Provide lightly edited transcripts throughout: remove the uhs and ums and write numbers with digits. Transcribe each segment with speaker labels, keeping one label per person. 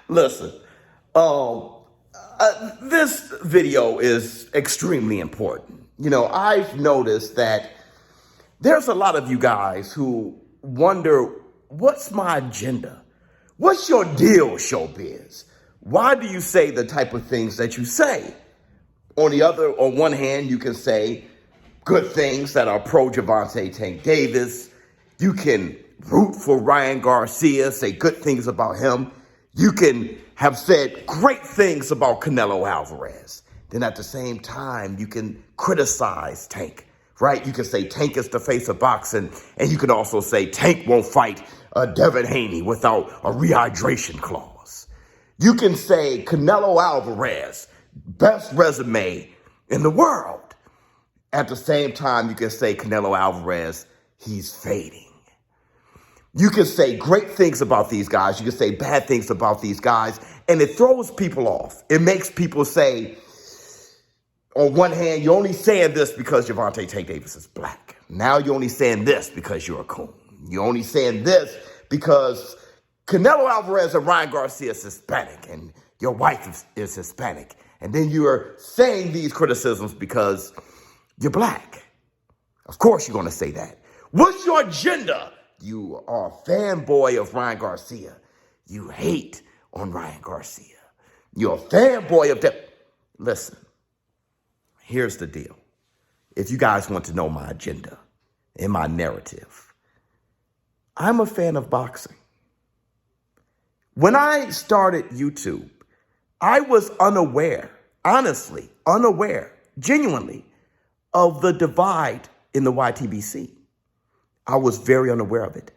Speaker 1: Listen, um, this video is extremely important. I've noticed that there's a lot of you guys who wonder, what's my agenda? What's your deal, ShowBizz? Why do you say the type of things that you say? On one hand, you can say good things that are pro Javante Tank Davis. You can root for Ryan Garcia, say good things about him. You can have said great things about Canelo Alvarez. Then at the same time, you can criticize Tank, right? You can say Tank is the face of boxing, and you can also say Tank won't fight Devin Haney without a rehydration clause. You can say Canelo Alvarez, best resume in the world. At the same time, you can say Canelo Alvarez, he's fading. You can say great things about these guys. You can say bad things about these guys. And it throws people off. It makes people say, on one hand, you're only saying this because Javante Tank Davis is black. Now you're only saying this because you're a coon. You're only saying this because Canelo Alvarez and Ryan Garcia is Hispanic and your wife is Hispanic. And then you're saying these criticisms because you're black. Of course you're going to say that. What's your agenda? You are a fanboy of Ryan Garcia. You hate on Ryan Garcia. You're a fanboy of that. Listen, here's the deal. If you guys want to know my agenda and my narrative, I'm a fan of boxing. When I started YouTube, I was unaware, honestly, genuinely, of the divide in the YTBC. I was very unaware of it.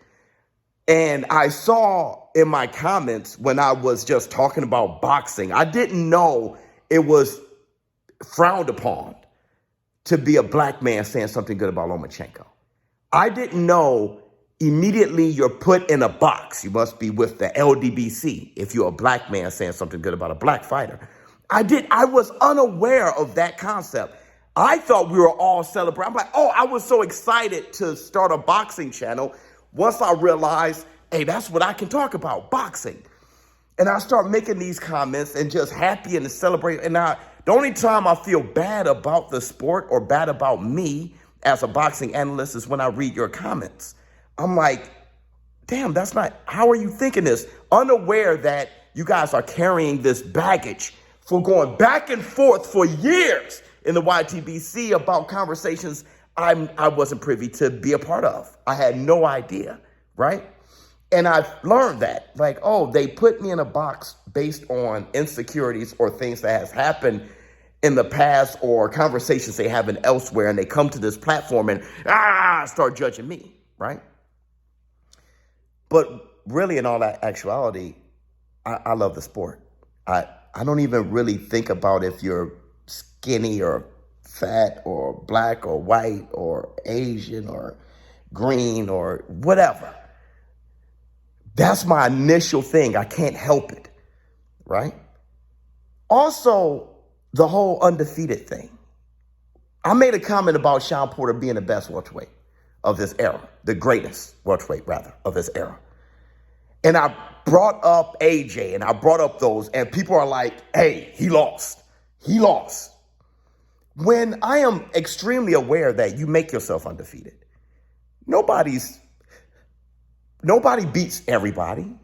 Speaker 1: And I saw in my comments when I was just talking about boxing, I didn't know it was frowned upon to be a black man saying something good about Lomachenko. I didn't know immediately you're put in a box. You must be with the LDBC if you're a black man saying something good about a black fighter. I was unaware of that concept. I thought we were all celebrating. I'm like, I was so excited to start a boxing channel once I realized, hey, that's what I can talk about, boxing. And I start making these comments and just happy and celebrate. And the only time I feel bad about the sport or bad about me as a boxing analyst is when I read your comments. I'm like, damn, how are you thinking this? Unaware that you guys are carrying this baggage for going back and forth for years in the YTBC about conversations I wasn't privy to be a part of. I had no idea, right? And I've learned that, they put me in a box based on insecurities or things that has happened in the past or conversations they have elsewhere, and they come to this platform and start judging me, right? But really, in all that actuality, I love the sport. I don't even really think about if you're skinny or fat or black or white or Asian or green or whatever. That's my initial thing. I can't help it, right? Also, the whole undefeated thing. I made a comment about Shawn Porter being the best welterweight of this era, the greatest welterweight, rather, of this era. And I brought up AJ and I brought up those, and people are like, hey, he lost. He lost. When I am extremely aware that you make yourself undefeated. Nobody beats everybody.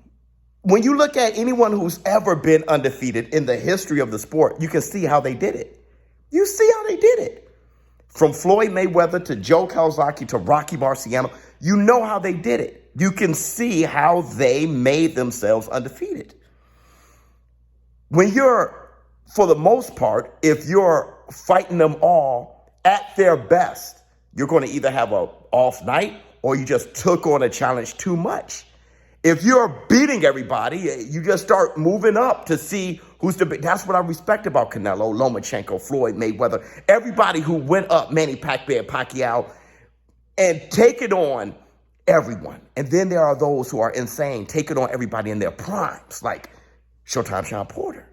Speaker 1: When you look at anyone who's ever been undefeated in the history of the sport, you can see how they did it. You see how they did it. From Floyd Mayweather to Joe Calzaghe to Rocky Marciano, you know how they did it. You can see how they made themselves undefeated. When you're, for the most part, if you're fighting them all at their best, you're going to either have an off night or you just took on a challenge too much. If you're beating everybody, you just start moving up to see who's the big. That's what I respect about Canelo, Lomachenko, Floyd Mayweather, everybody who went up, Manny Pacquiao, and take it on everyone. And then there are those who are insane, taking on everybody in their primes, like Showtime Shawn Porter.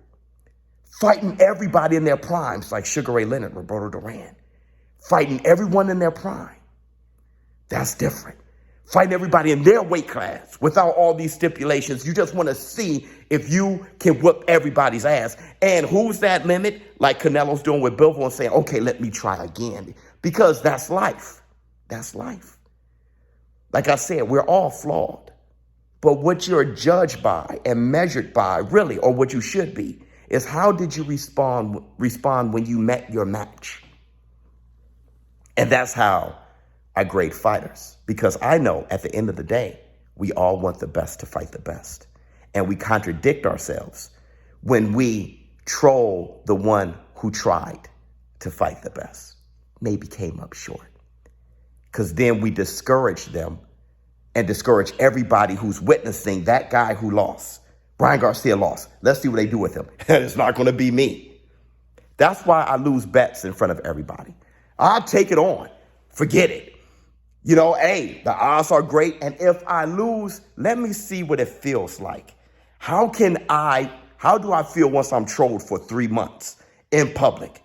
Speaker 1: Fighting everybody in their primes, like Sugar Ray Leonard, Roberto Duran. Fighting everyone in their prime. That's different. fighting everybody in their weight class without all these stipulations. You just want to see if you can whoop everybody's ass. And who's that limit? Like Canelo's doing with Billboard and saying, okay, let me try again. Because that's life. That's life. Like I said, we're all flawed. But what you're judged by and measured by, really, or what you should be, is how did you respond when you met your match? And that's how I grade fighters, because I know at the end of the day, we all want the best to fight the best. And we contradict ourselves when we troll the one who tried to fight the best, maybe came up short. Because then we discourage them and discourage everybody who's witnessing that guy who lost. Brian Garcia lost. Let's see what they do with him. And it's not going to be me. That's why I lose bets in front of everybody. I'll take it on. Forget it. You know, hey, the odds are great. And if I lose, let me see what it feels like. How do I feel once I'm trolled for 3 months in public?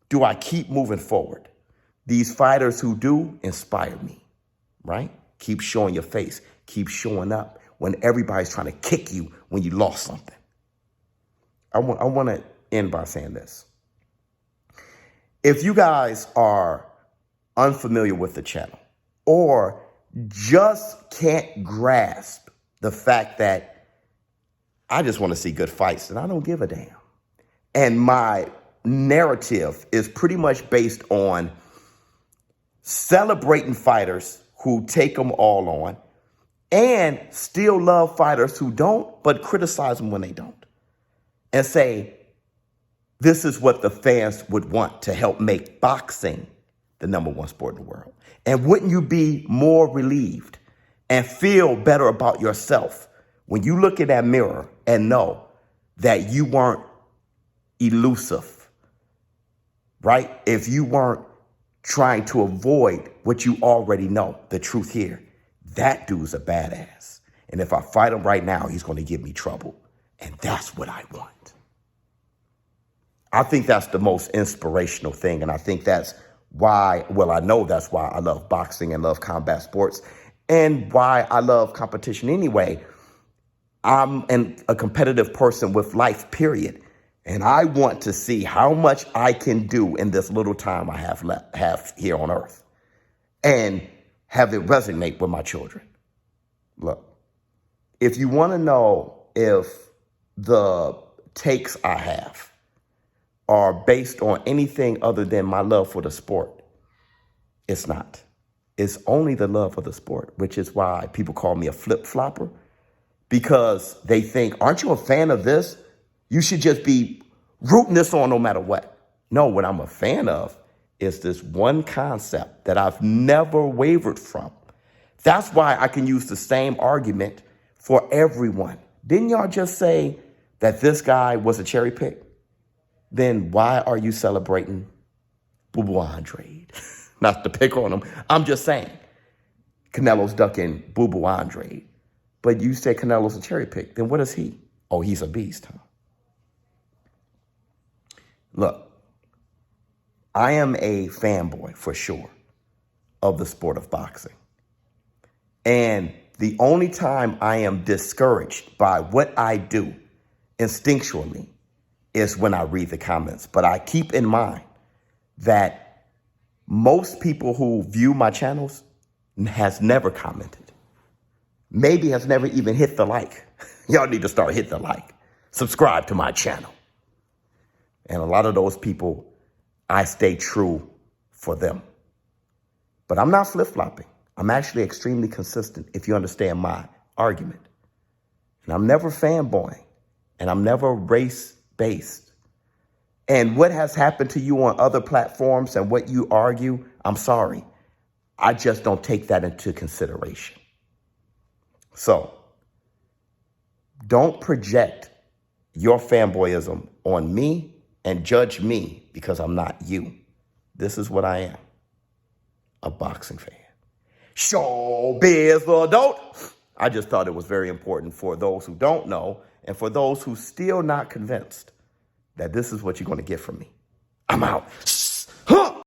Speaker 1: Do I keep moving forward? These fighters who do inspire me, right? Keep showing your face. Keep showing up when everybody's trying to kick you when you lost something. I want to end by saying this. If you guys are unfamiliar with the channel, or just can't grasp the fact that I just want to see good fights and I don't give a damn. And my narrative is pretty much based on celebrating fighters who take them all on and still love fighters who don't, but criticize them when they don't. And say, this is what the fans would want to help make boxing the #1 sport in the world. And wouldn't you be more relieved and feel better about yourself when you look in that mirror and know that you weren't elusive, right? If you weren't trying to avoid what you already know, the truth here, that dude's a badass. And if I fight him right now, he's going to give me trouble. And that's what I want. I think that's the most inspirational thing. And I think that's why, well, I know that's why I love boxing and love combat sports and why I love competition anyway. I'm a competitive person with life, period. And I want to see how much I can do in this little time I have here on earth and have it resonate with my children. Look, if you want to know if the takes I have are based on anything other than my love for the sport, it's not. It's only the love of the sport, which is why people call me a flip-flopper, because they think, aren't you a fan of this? You should just be rooting this on no matter what. No, what I'm a fan of is this one concept that I've never wavered from. That's why I can use the same argument for everyone. Didn't y'all just say that this guy was a cherry pick? Then why are you celebrating Boo Boo Andrade? Not to pick on him. I'm just saying. Canelo's ducking Boo Boo Andrade. But you said Canelo's a cherry pick. Then what is he? Oh, he's a beast, huh? Look, I am a fanboy for sure of the sport of boxing. And the only time I am discouraged by what I do instinctually is when I read the comments. But I keep in mind that most people who view my channels has never commented. Maybe has never even hit the like. Y'all need to start hitting the like. Subscribe to my channel. And a lot of those people, I stay true for them. But I'm not flip-flopping. I'm actually extremely consistent, if you understand my argument. And I'm never fanboying. And I'm never race-based. And what has happened to you on other platforms and what you argue, I'm sorry. I just don't take that into consideration. So, don't project your fanboyism on me and judge me because I'm not you. This is what I am, a boxing fan. ShowBizz or don't. I just thought it was very important for those who don't know and for those who still not convinced that this is what you're going to get from me. I'm out.